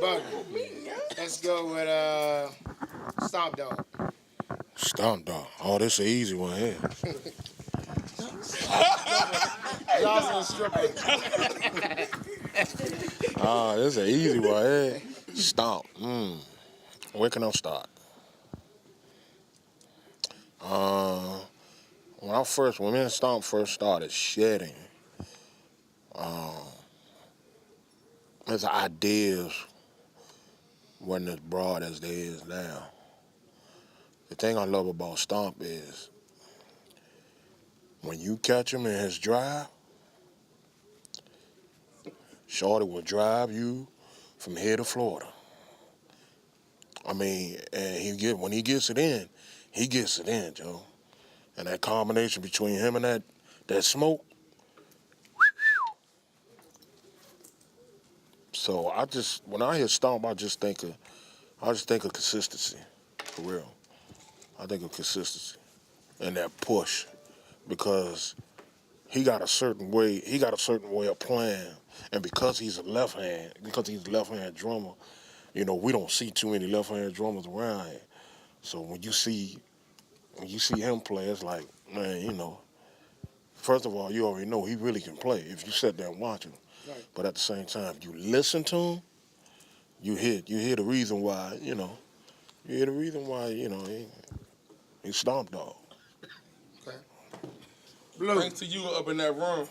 Buggy. Let's go with Stomp Dog. Stomp dog. Oh, this an easy one here. Johnson Stripper. Ah, this an easy one here. Stomp. Where can I start? When me and Stomp first started shedding, his ideas wasn't as broad as they is now. The thing I love about Stomp is when you catch him in his drive, Shorty will drive you from here to Florida. I mean, and when he gets it in, Joe. And that combination between him and that smoke. So when I hear Stomp, I just think of consistency, for real. I think of consistency and that push, because he got a certain way of playing, and because he's a left-hand drummer, we don't see too many left-hand drummers around here. So when you see him play, it's like, man, first of all, you already know he really can play if you sit there and watch him. Right. But at the same time, if you listen to him, you hear the reason why, he's Stomp Dog. Okay. Blue. Thanks to you up in that room,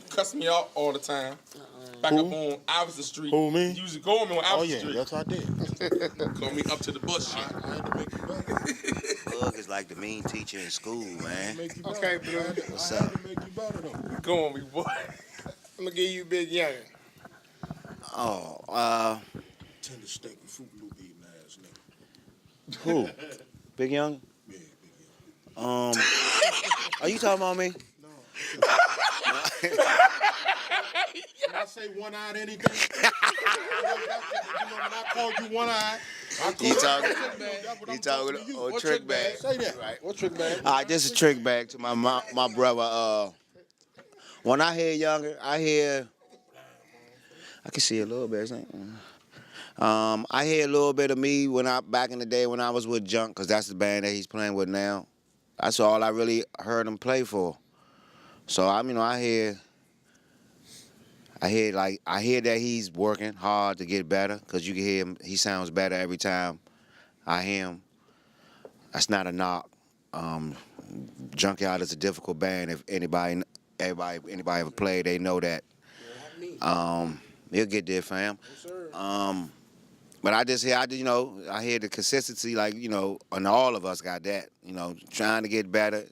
cuss me out all the time. Back Who? up on Iverson Street. Who, me? You used to go on me on Oh, Iverson yeah, Street. yes, I did. Call me up to the bus shit. I had to make you better. Bug is like the mean teacher in school, man. Okay, Blue. What's I up? had to make you better, though. Go on me, boy. I'm going to give you Big Young. Oh, Tender steak with Fruit Loop eating ass nigga. who? Big Young? Yeah, Big Young. Are you talking about me? No. Did I say one-eyed anything? When I called you one-eyed, You talking? You talking to you. on What trick bag? Say that. Right. What trick bag? All right, this is a trick back to my brother. When I hear Younger, I can see a little bit. I hear a little bit of me back in the day when I was with Junk, because that's the band that he's playing with now. That's all I really heard him play for. So I hear that he's working hard to get better, because you can hear him. He sounds better every time I hear him. That's not a knock. Junkyard is a difficult band. If anybody ever played, they know that. He'll get there, fam. But I hear the consistency, and all of us got that. Trying to get better,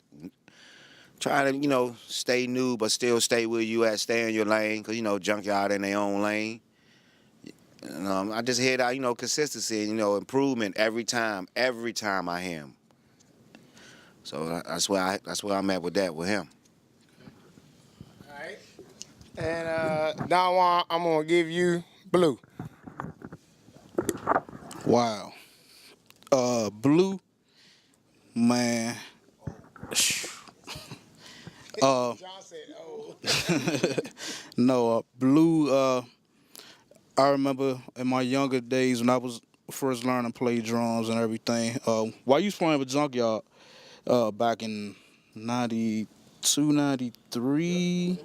trying to stay new, but still stay where you at, stay in your lane, because Junkyard in their own lane. And, I just hear that consistency and improvement every time I hear him. So that's where I'm at with him. All right. And now I'm going to give you Blue. Wow. Blue, man. John said, oh. No, Blue, I remember in my younger days when I was first learning to play drums and everything. While you was playing with Junkyard back in 92, 93,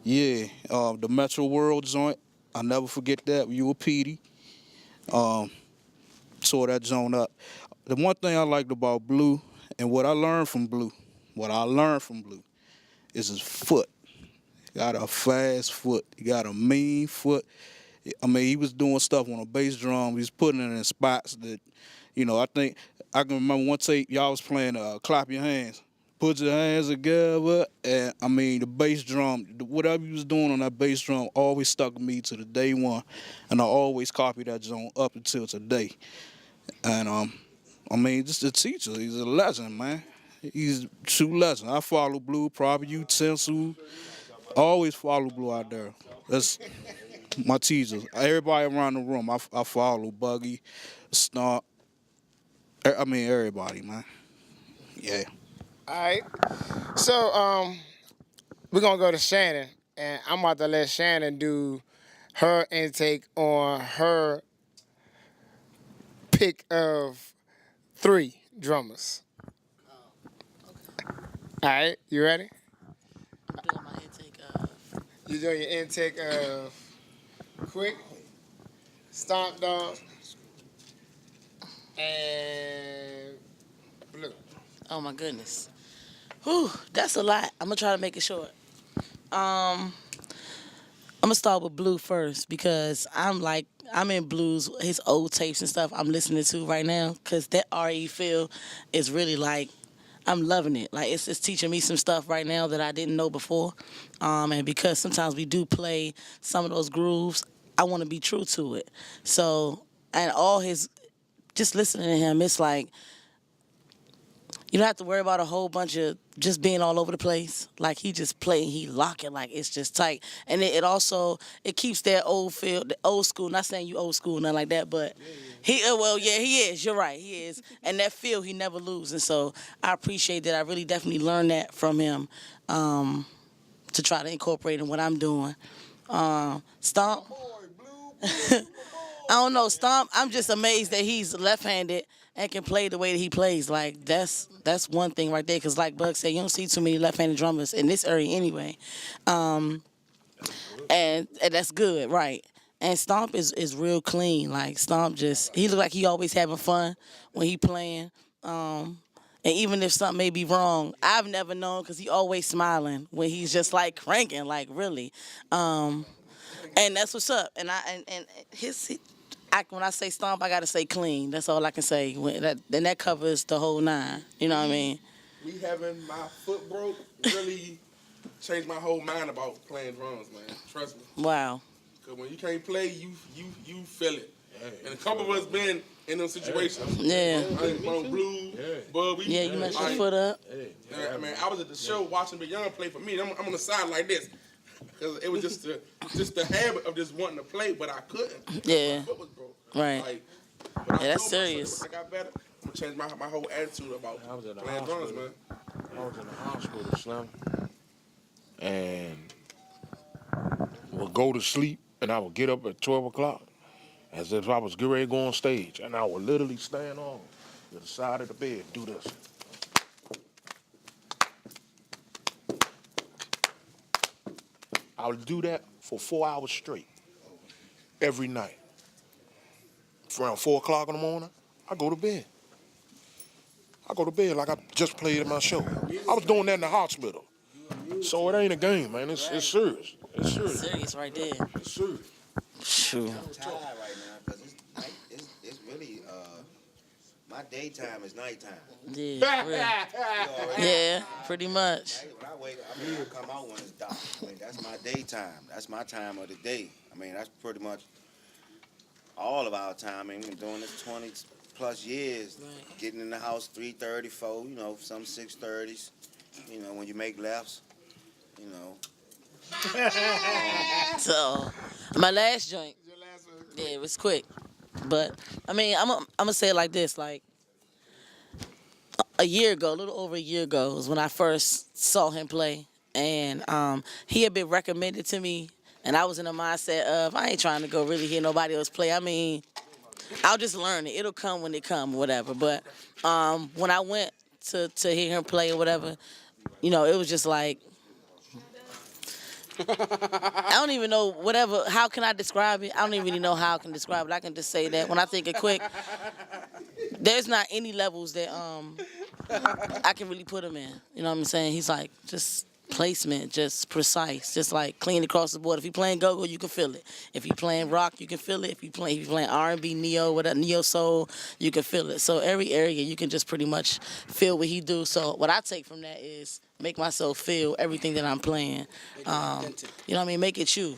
yeah, the Metro World joint, I'll never forget that. You were Petey. Tore that joint up. The one thing I liked about Blue and what I learned from Blue is his foot. He got a fast foot. He got a mean foot. I mean, he was doing stuff on a bass drum. He was putting it in spots that, I think I can remember one tape y'all was playing Clap Your Hands. Put your hands together. And, the bass drum, whatever he was doing on that bass drum always stuck with me to the day one. And I always copied that drum up until today. And, just a teacher. He's a legend, man. He's a true legend. I follow Blue, probably Utensil. I always follow Blue out there. That's my teachers. Everybody around the room, I follow Buggy, Stomp. Everybody, man. Yeah. All right. So we're going to go to Shannon, and I'm about to let Shannon do her intake on her pick of 3 drummers. All right, you ready? I'm doing my intake of. You doing your intake of Quick, Stomp Dog, and Blue. Oh my goodness. Whew, that's a lot. I'm gonna try to make it short. I'm gonna start with Blue first because I'm in Blues, his old tapes and stuff I'm listening to right now because that R.E. feel is really like I'm loving it. Like it's teaching me some stuff right now that I didn't know before. And because sometimes we do play some of those grooves, I want to be true to it. So and all his just listening to him, it's like you don't have to worry about a whole bunch of just being all over the place. Like he just play, he lock it like it's just tight, and it also it keeps that old feel, the old school. Not saying you old school, nothing like that, but he well yeah he is. You're right, he is, and that feel he never loses. And so I appreciate that. I really definitely learned that from him to try to incorporate in what I'm doing. Stomp. I don't know, Stomp. I'm just amazed that he's left-handed and can play the way that he plays. Like that's one thing right there. Cause like Bug said, you don't see too many left-handed drummers in this area anyway, and that's good, right? And Stomp is real clean. Like Stomp he look like he always having fun when he playing. And even if something may be wrong, I've never known because he always smiling when he's just like cranking, like really. And that's what's up. And when I say Stomp, I gotta say clean. That's all I can say. Then that covers the whole 9. You know what I mean? Me having my foot broke really changed my whole mind about playing drums, man. Trust me. Wow. Cause when you can't play, you feel it. And a couple of us been in those situations. Yeah. I ain't from Blues, but we. Yeah, you messed your foot up. I mean, I was at the show watching Big Young play for me. I'm on the side like this. Cause it was just the habit of just wanting to play, but I couldn't. Yeah. My foot was broke. Right. Like, Yeah, that's serious. When I got better, I'm gonna change my whole attitude about playing drums, man. I was in the hospital, Slim, and would go to sleep, and I would get up at 12 o'clock as if I was getting ready to go on stage, and I would literally stand on to the side of the bed, do this. I would do that for 4 hours straight, every night. Around 4 o'clock in the morning, I go to bed. I go to bed like I just played at my show. I was doing that in the hospital. So it ain't a game, man. It's serious. It's serious. Serious right there. It's serious. Shoot. I'm tired right now because it's really my daytime is nighttime. Yeah. Real. Yeah, pretty much. When I wake up, I come out when it's dark. I mean, that's my daytime. That's my time of the day. I mean, that's pretty much all of our time. I mean, we've been doing this 20 plus years. Right. Getting in the house 3:30, 4, some 6:30s. When you make lefts, So, my last joint, yeah, it was quick. But, I mean, I'm going to say it like this. Like, a little over a year ago was when I first saw him play. And he had been recommended to me. And I was in a mindset of, I ain't trying to go really hear nobody else play. I mean, I'll just learn it. It'll come when it come or whatever. But when I went to hear him play or whatever, it was just like, I don't even know how can I describe it? I don't even really know how I can describe it. I can just say that when I think of Quick, there's not any levels that I can really put him in. You know what I'm saying? He's like just placement, just precise, just like clean across the board. If you're playing go-go, you can feel it. If you're playing rock, you can feel it. If you're playing R&B, neo, whatever, neo soul, you can feel it. So every area, you can just pretty much feel what he do. So what I take from that is make myself feel everything that I'm playing. You know what I mean? Make it you.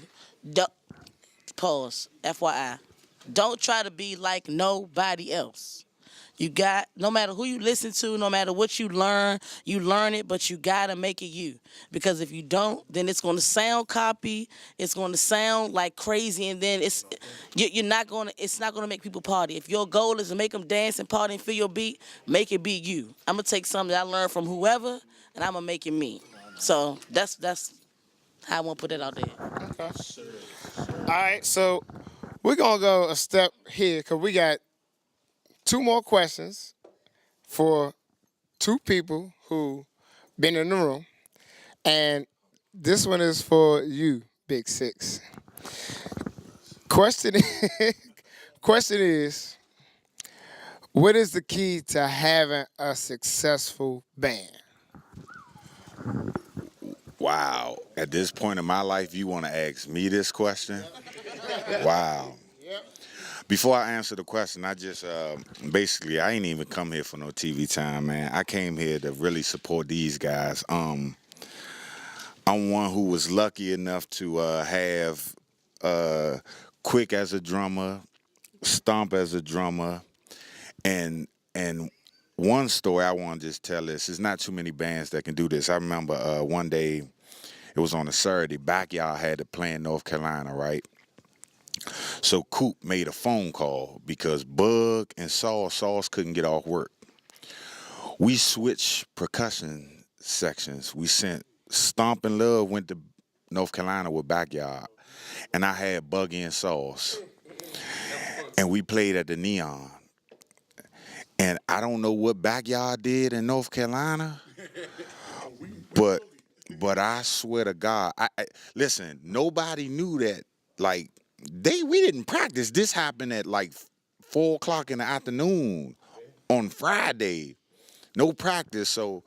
Pause. FYI. Don't try to be like nobody else. No matter who you listen to, no matter what you learn it, but you gotta make it you. Because if you don't, then it's gonna sound copy, it's gonna sound like crazy, and then it's not gonna make people party. If your goal is to make them dance and party and feel your beat, make it be you. I'm gonna take something that I learned from whoever, and I'm gonna make it me. So that's I won't put it out there. Okay. All right, so we're gonna go a step here because we got two more questions for two people who been in the room, and this one is for you, Big Six. Question question is, what is the key to having a successful band? Wow. At this point in my life, you want to ask me this question? Wow. Before I answer the question, I just basically I ain't even come here for no TV time, man. I came here to really support these guys. I'm one who was lucky enough to have Quick as a drummer, Stomp as a drummer, and one story I want to just tell this. There's not too many bands that can do this. I remember one day, it was on a Saturday, Backyard had to play in North Carolina, right? So Coop made a phone call because Bug and Sauce couldn't get off work. We switched percussion sections. We sent Stomp and Love went to North Carolina with Backyard, and I had Buggy and Sauce, and we played at the Neon. And I don't know what Backyard did in North Carolina, but I swear to God, listen. Nobody knew that. Like we didn't practice. This happened at like 4 o'clock in the afternoon on Friday. No practice. So,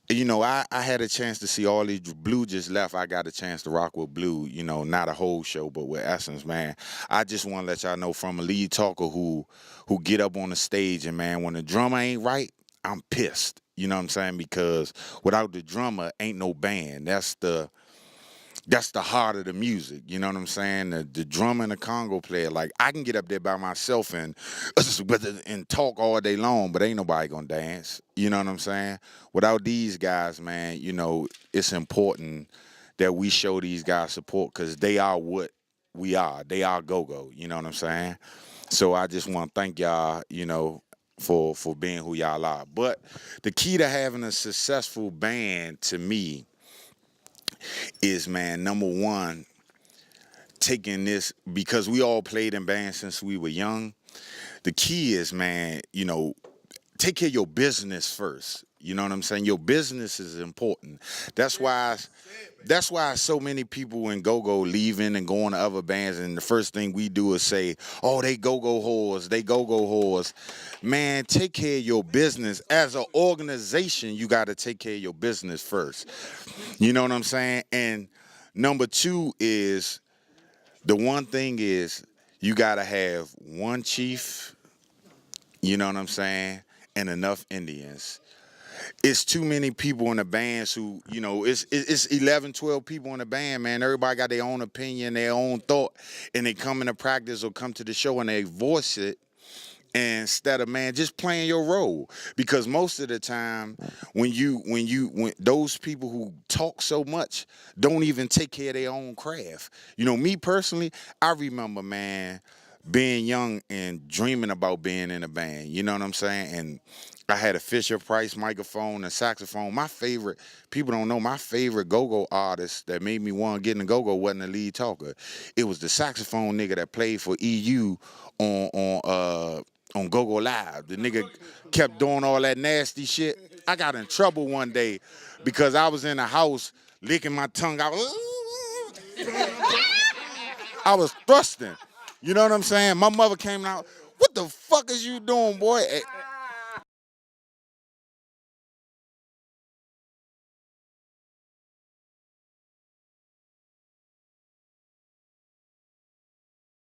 I had a chance to see all these. Blue just left. I got a chance to rock with Blue. Not a whole show, but with Essence, man. I just want to let y'all know from a lead talker who get up on the stage and, man, when the drummer ain't right, I'm pissed. You know what I'm saying? Because without the drummer, ain't no band. That's the heart of the music. You know what I'm saying? The drummer and the congo player. Like, I can get up there by myself and talk all day long, but ain't nobody gonna dance. You know what I'm saying? Without these guys, man, it's important that we show these guys support because they are what we are. They are go-go. You know what I'm saying? So I just want to thank y'all, for being who y'all are. But the key to having a successful band to me is, man, number one, taking this, because we all played in bands since we were young. The key is, man, take care of your business first. You know what I'm saying? Your business is important. That's why so many people in go-go leaving and going to other bands, and the first thing we do is say, oh, they go-go whores. Man, take care of your business. As an organization, you got to take care of your business first. You know what I'm saying? And number two is, the one thing is, you got to have one chief, you know what I'm saying, and enough Indians. It's too many people in the bands who, it's 11, 12 people in the band, man. Everybody got their own opinion, their own thought, and they come into practice or come to the show and they voice it instead of, man, just playing your role. Because most of the time, when those people who talk so much don't even take care of their own craft. Me personally, I remember, man, being young and dreaming about being in a band. You know what I'm saying? And I had a Fisher-Price microphone and saxophone. People don't know, my favorite go-go artist that made me want to get in the go-go wasn't the lead talker. It was the saxophone nigga that played for EU on Go-Go Live. The nigga kept doing all that nasty shit. I got in trouble one day because I was in the house licking my tongue out. I was thrusting. You know what I'm saying? My mother came out, what the fuck is you doing, boy?